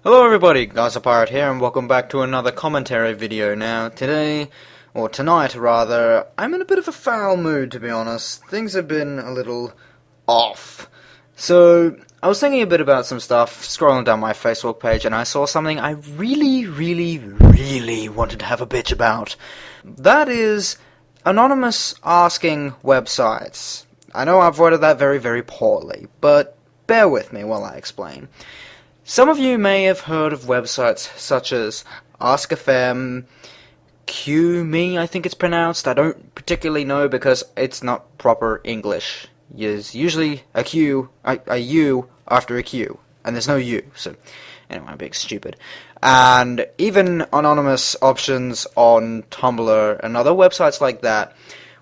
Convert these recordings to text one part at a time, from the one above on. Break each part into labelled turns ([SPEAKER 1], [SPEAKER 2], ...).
[SPEAKER 1] Hello everybody, Guys a Pirate here, and welcome back to another commentary video. Now, today, or tonight rather, I'm in a bit of a foul mood, to be honest. Things have been a little off. So, I was thinking a bit about some stuff, scrolling down my Facebook page, and I saw something I really wanted to have a bitch about. That is, anonymous asking websites. I know I've worded that very poorly, but bear with me while I explain. Some of you may have heard of websites such as Ask.fm, QMe, I think it's pronounced. I don't particularly know because it's not proper English. There's usually a U after a Q, and there's no U, so anyway, I'm being stupid. And even anonymous options on Tumblr and other websites like that,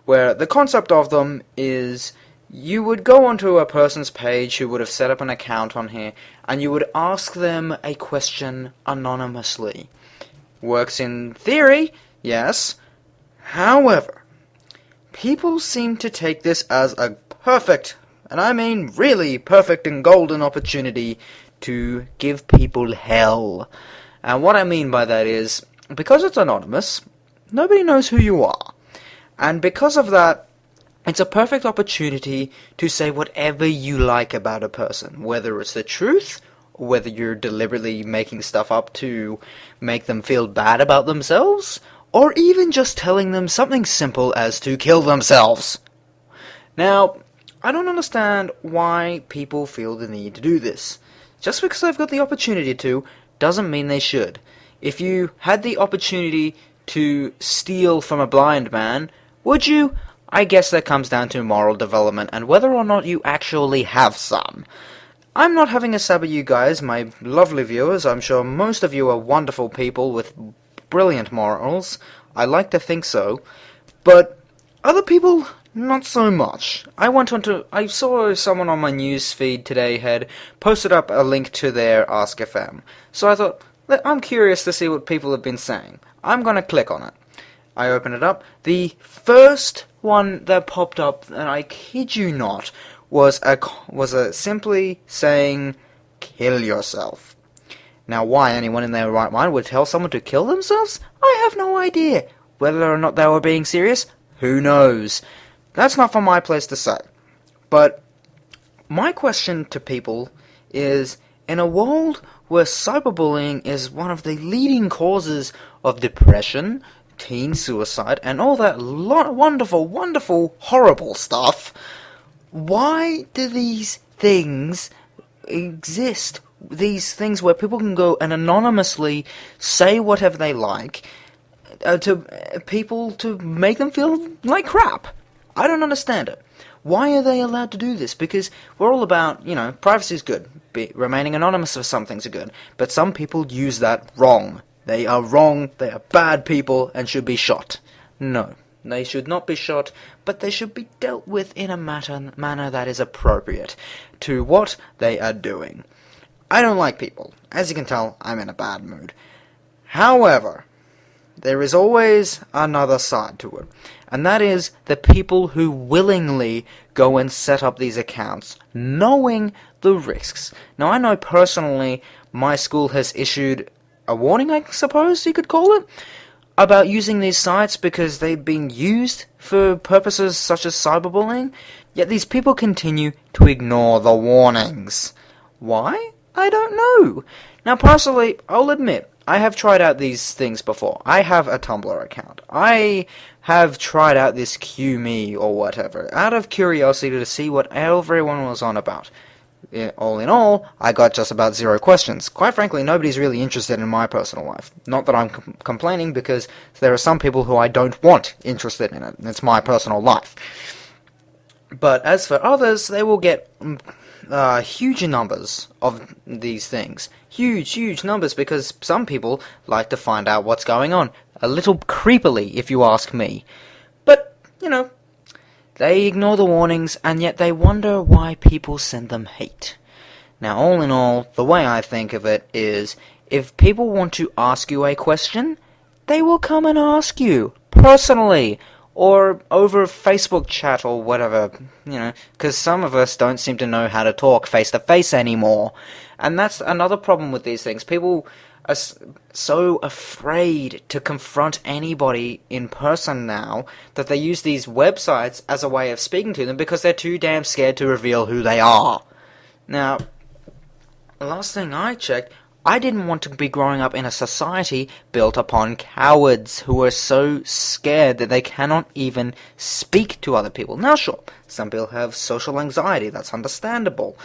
[SPEAKER 1] where the concept of them is you would go onto a person's page who would have set up an account on here, and you would ask them a question anonymously. Works in theory, yes. However, people seem to take this as a perfect, and I mean really perfect and golden opportunity to give people hell. And what I mean by that is, because it's anonymous, nobody knows who you are. And because of that, it's a perfect opportunity to say whatever you like about a person, whether it's the truth, or whether you're deliberately making stuff up to make them feel bad about themselves, or even just telling them something simple as to kill themselves. Now, I don't understand why people feel the need to do this. Just because they've got the opportunity to, doesn't mean they should. If you had the opportunity to steal from a blind man, would you? I guess that comes down to moral development and whether or not you actually have some. I'm not having a stab at you guys, my lovely viewers. I'm sure most of you are wonderful people with brilliant morals. I like to think so. But other people, not so much. I saw someone on my news feed today had posted up a link to their Ask.fm. So I thought, I'm curious to see what people have been saying. I'm gonna click on it. I open it up. The first one that popped up, and I kid you not, was a simply saying, "Kill yourself." Now, why anyone in their right mind would tell someone to kill themselves? I have no idea. Whether or not they were being serious, who knows? That's not for my place to say. But my question to people is, in a world where cyberbullying is one of the leading causes of depression, teen suicide, and all that wonderful, horrible stuff, why do these things exist? These things where people can go and anonymously say whatever they like to people to make them feel like crap. I don't understand it. Why are they allowed to do this? Because we're all about, privacy is good. Remaining anonymous for some things are good. But some people use that wrong. They are wrong, they are bad people, and should be shot. No, they should not be shot, but they should be dealt with in a manner that is appropriate to what they are doing. I don't like people. As you can tell, I'm in a bad mood. However, there is always another side to it, and that is the people who willingly go and set up these accounts, knowing the risks. Now, I know personally my school has issued a warning, I suppose you could call it, about using these sites because they've been used for purposes such as cyberbullying, yet these people continue to ignore the warnings. Why? I don't know. Now, personally, I'll admit, I have tried out these things before. I have a Tumblr account. I have tried out this QMe or whatever, out of curiosity to see what everyone was on about. All in all, I got just about 0 questions. Quite frankly, nobody's really interested in my personal life. Not that I'm complaining, because there are some people who I don't want interested in it. It's my personal life. But as for others, they will get huge numbers of these things. Huge numbers, because some people like to find out what's going on. A little creepily, if you ask me. But, they ignore the warnings, and yet they wonder why people send them hate. Now, all in all, the way I think of it is, if people want to ask you a question, they will come and ask you, personally, or over Facebook chat or whatever, because some of us don't seem to know how to talk face-to-face anymore. And that's another problem with these things. People are so afraid to confront anybody in person now that they use these websites as a way of speaking to them because they're too damn scared to reveal who they are. Now, the last thing I checked, I didn't want to be growing up in a society built upon cowards who are so scared that they cannot even speak to other people. Now, sure, some people have social anxiety, that's understandable.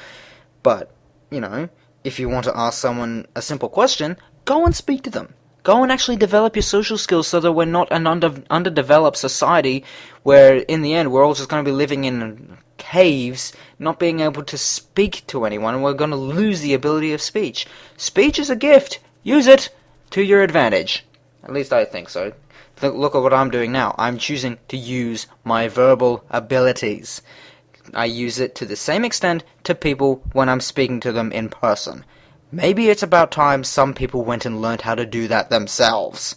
[SPEAKER 1] But, you know, if you want to ask someone a simple question, go and speak to them. Go and actually develop your social skills so that we're not an underdeveloped society where, in the end, we're all just going to be living in caves, not being able to speak to anyone, and we're going to lose the ability of speech. Speech is a gift. Use it to your advantage. At least I think so. Look at what I'm doing now. I'm choosing to use my verbal abilities. I use it to the same extent to people when I'm speaking to them in person. Maybe it's about time some people went and learned how to do that themselves.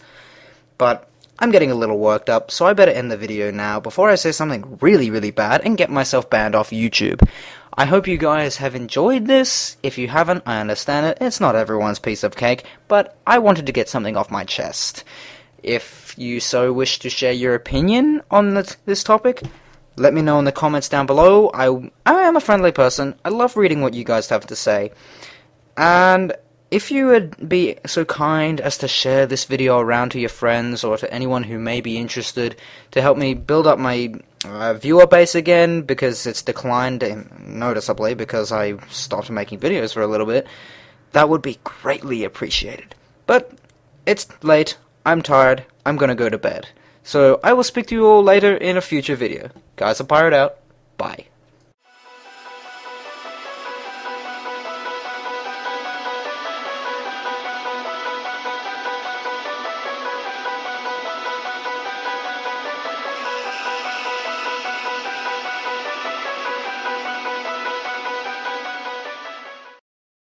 [SPEAKER 1] But I'm getting a little worked up, so I better end the video now before I say something really, really bad and get myself banned off YouTube. I hope you guys have enjoyed this. If you haven't, I understand it. It's not everyone's piece of cake, but I wanted to get something off my chest. If you so wish to share your opinion on this topic, let me know in the comments down below. I am a friendly person. I love reading what you guys have to say. And if you would be so kind as to share this video around to your friends or to anyone who may be interested to help me build up my viewer base again, because it's declined noticeably because I stopped making videos for a little bit, that would be greatly appreciated. But it's late, I'm tired, I'm gonna go to bed. So I will speak to you all later in a future video. Guys, a pirate out. Bye.